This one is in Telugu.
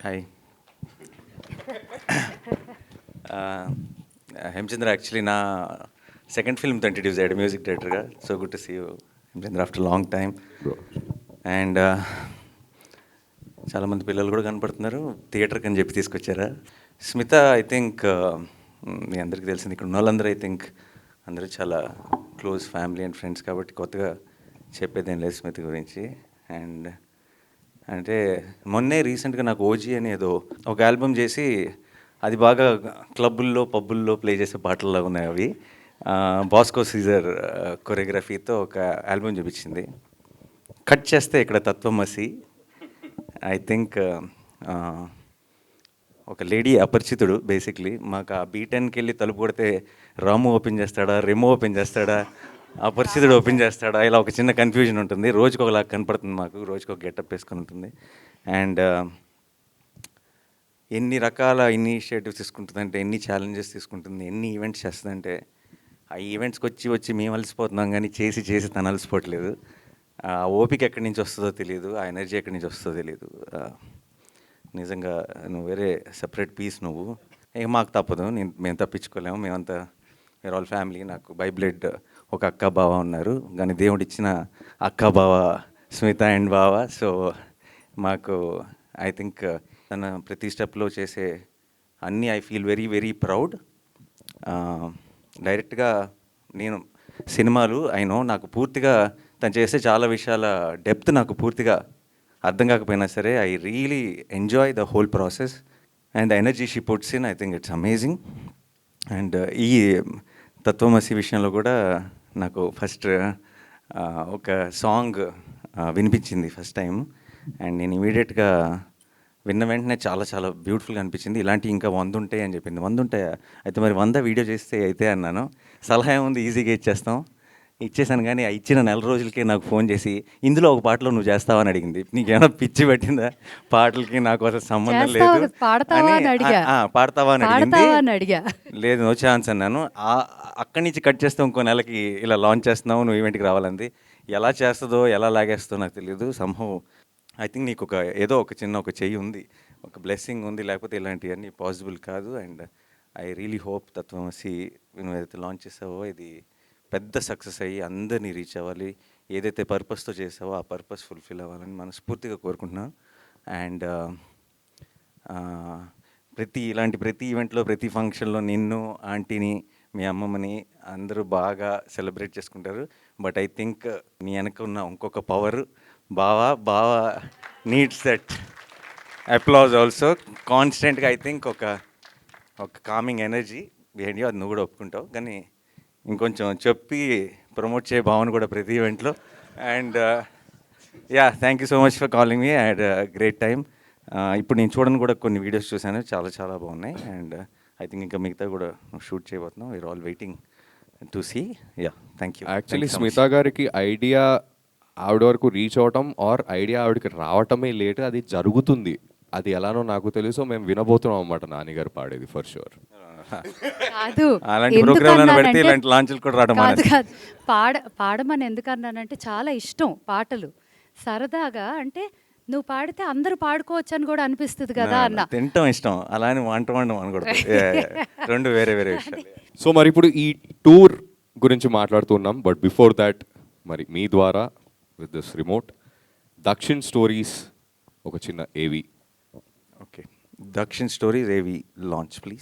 హాయ్. హేమచంద్ర యాక్చువల్లీ నా సెకండ్ ఫిల్మ్తో ఇంట్రడ్యూస్ అయ్యాడు మ్యూజిక్ డైరెక్టర్గా. So good to see you Hemachandra after long time. And చాలామంది పిల్లలు కూడా కనపడుతున్నారు, థియేటర్కి అని చెప్పి తీసుకొచ్చారా. స్మిత ఐ థింక్ మీ అందరికీ తెలిసింది, ఇక్కడ ఉన్న వాళ్ళందరూ ఐ థింక్ అందరూ చాలా క్లోజ్ ఫ్యామిలీ అండ్ ఫ్రెండ్స్, కాబట్టి కొత్తగా చెప్పేదేం లేదు స్మిత గురించి. అండ్ అంటే మొన్నే రీసెంట్గా నాకు ఓజీ అని ఏదో ఒక ఆల్బమ్ చేసి, అది బాగా క్లబ్బుల్లో పబ్బుల్లో ప్లే చేసే పాటల్లో ఉన్నాయి అవి. బాస్కో సీజర్ కొరియోగ్రఫీతో ఒక ఆల్బమ్ చూపించింది. కట్ చేస్తే ఇక్కడ తత్వమసి ఐ థింక్ ఒక లేడీ అపరిచితుడు బేసిక్లీ. మాకు ఆ బీటెన్కి వెళ్ళి తలుపు కొడితే రాము ఓపెన్ చేస్తాడా, రెమో ఓపెన్ చేస్తాడా, అపరిచితుడు ఓపెన్ చేస్తాడా, ఇలా ఒక చిన్న కన్ఫ్యూజన్ ఉంటుంది. రోజుకి ఒకలా కనపడుతుంది మాకు, రోజుకి ఒక గెటప్ వేసుకొని ఉంటుంది. అండ్ ఎన్ని రకాల ఇనిషియేటివ్స్ తీసుకుంటుందంటే, ఎన్ని ఛాలెంజెస్ తీసుకుంటుంది, ఎన్ని ఈవెంట్స్ చేస్తుందంటే, ఆ ఈవెంట్స్కి వచ్చి మేము అలసిపోతున్నాం కానీ చేసి చేసి తను అలసిపోవట్లేదు. ఆ ఓపిక ఎక్కడి నుంచి వస్తుందో తెలియదు, ఆ ఎనర్జీ ఎక్కడి నుంచి వస్తుందో తెలియదు. నిజంగా నువ్వు వేరే సపరేట్ పీస్ నువ్వు. ఇక మాకు తప్పదు, మేము తప్పించుకోలేము, మేమంతా వేర్ ఆల్ ఫ్యామిలీ. నాకు బై బ్లడ్ ఒక అక్క బావ ఉన్నారు, కానీ దేవుడు ఇచ్చిన అక్క బావ స్మిత అండ్ బావ. సో మాకు ఐ థింక్ తన ప్రతి స్టెప్లో చేసే అన్నీ I feel very very proud. డైరెక్ట్గా నేను సినిమాలు అయినో నాకు పూర్తిగా తను చేసే చాలా విషయాల డెప్త్ నాకు పూర్తిగా అర్థం కాకపోయినా సరే, I really enjoy the whole process and the energy she puts in. I think it's amazing. And ఈ తత్వమసి విషయంలో కూడా నాకు ఫస్ట్ ఒక సాంగ్ వినిపించింది ఫస్ట్ టైం. అండ్ నేను ఇమీడియట్గా విన్న వెంటనే చాలా చాలా బ్యూటిఫుల్గా అనిపించింది. ఇలాంటివి ఇంకా 100 ఉంటాయి అని చెప్పింది. 100 ఉంటాయా? అయితే మరి 100 వీడియో చేస్తే అయితే అన్నాను. సలహా ఏముంది, ఈజీగా ఇచ్చేస్తాం. ఇచ్చేసాను. కానీ ఆ ఇచ్చిన నెల రోజులకే నాకు ఫోన్ చేసి, ఇందులో ఒక పాటలో నువ్వు చేస్తావని అడిగింది. నీకేమైనా పిచ్చి పట్టిందా, పాటలకి నాకు అసలు సంబంధం లేదు పాడతావా అని అడిగా. పాడతావా అని అడిగింది. అడిగా. లేదు, నో ఛాన్స్ అన్నాను. అక్కడి నుంచి కట్ చేస్తే ఇంకో నెలకి ఇలా లాంచ్ చేస్తున్నావు, నువ్వు ఈవెంట్కి రావాలంది. ఎలా చేస్తుందో ఎలా లాగేస్తుందో నాకు తెలియదు. సంహవ్ ఐ థింక్ నీకు ఏదో ఒక చిన్న ఒక చెయ్యి ఉంది, ఒక బ్లెస్సింగ్ ఉంది, లేకపోతే ఇలాంటివన్నీ పాసిబుల్ కాదు. అండ్ ఐ రియలీ హోప్ తత్వమసి నువ్వు ఏదైతే లాంచ్ చేసావో ఇది పెద్ద సక్సెస్ అయ్యి అందరినీ రీచ్ అవ్వాలి. ఏదైతే పర్పస్తో చేసావో ఆ పర్పస్ ఫుల్ఫిల్ అవ్వాలని మనస్ఫూర్తిగా కోరుకుంటున్నాను. అండ్ ప్రతి ఈవెంట్లో, ప్రతి ఫంక్షన్లో నిన్ను, ఆంటీని, మీ అమ్మమ్మని అందరూ బాగా సెలబ్రేట్ చేసుకుంటారు. బట్ ఐ థింక్ నీ వెనక ఉన్న ఇంకొక పవర్, బావా నీడ్స్ దట్ అప్లాజ్ ఆల్సో కాన్స్టెంట్గా. ఐ థింక్ ఒక కామింగ్ ఎనర్జీ బిహైండ్ యూ, అది నువ్వు కూడా ఒప్పుకుంటావు. కానీ ఇంకొంచెం చెప్పి ప్రమోట్ చేయ భావన కూడా ప్రతి ఈవెంట్లో. And yeah, thank you so much for calling me. And great time. ఇప్పుడు నేను చూడని కూడా కొన్ని వీడియోస్ చూశాను, చాలా చాలా బాగున్నాయి. అండ్ ఐ థింక్ ఇంకా మిగతా కూడా షూట్ చేయబోతున్నాం. We are all waiting to see. Yeah, thank you. Actually Smitha గారికి ఐడియా ఆవిడ వరకు రీచ్ అవటం ఆర్ ఐడియా ఆవిడకి రావటమే లేట్, అది జరుగుతుంది. అది ఎలానో నాకు తెలుసు, మేము వినబోతున్నాం అన్నమాట నాన్నగారు పాడేది ఫర్ షూర్. కాదు, అలాంటి ప్రోగ్రామ్ పెడితే ఇలాంటి లాంచ్లు కూడా రావడం కాదు పాడమని ఎందుకన్నానంటే, చాలా ఇష్టం పాటలు. సరదాగా అంటే నువ్వు పాడితే అందరూ పాడుకోవచ్చు అని కూడా అనిపిస్తుంది కదా అన్న. తింటాం ఇష్టం, అలా అని వంట అనకూడదు. రెండు వేరే వేరే విషయాలు. సో మరి ఇప్పుడు ఈ టూర్ గురించి మాట్లాడుతున్నాం. బట్ బిఫోర్ దాట్, మరి మీ ద్వారా with this remote Dakshin stories ఒక చిన్న ఏవి. ఓకే, దక్షిణ్ స్టోరీస్ ఏవి లాంచ్ ప్లీజ్.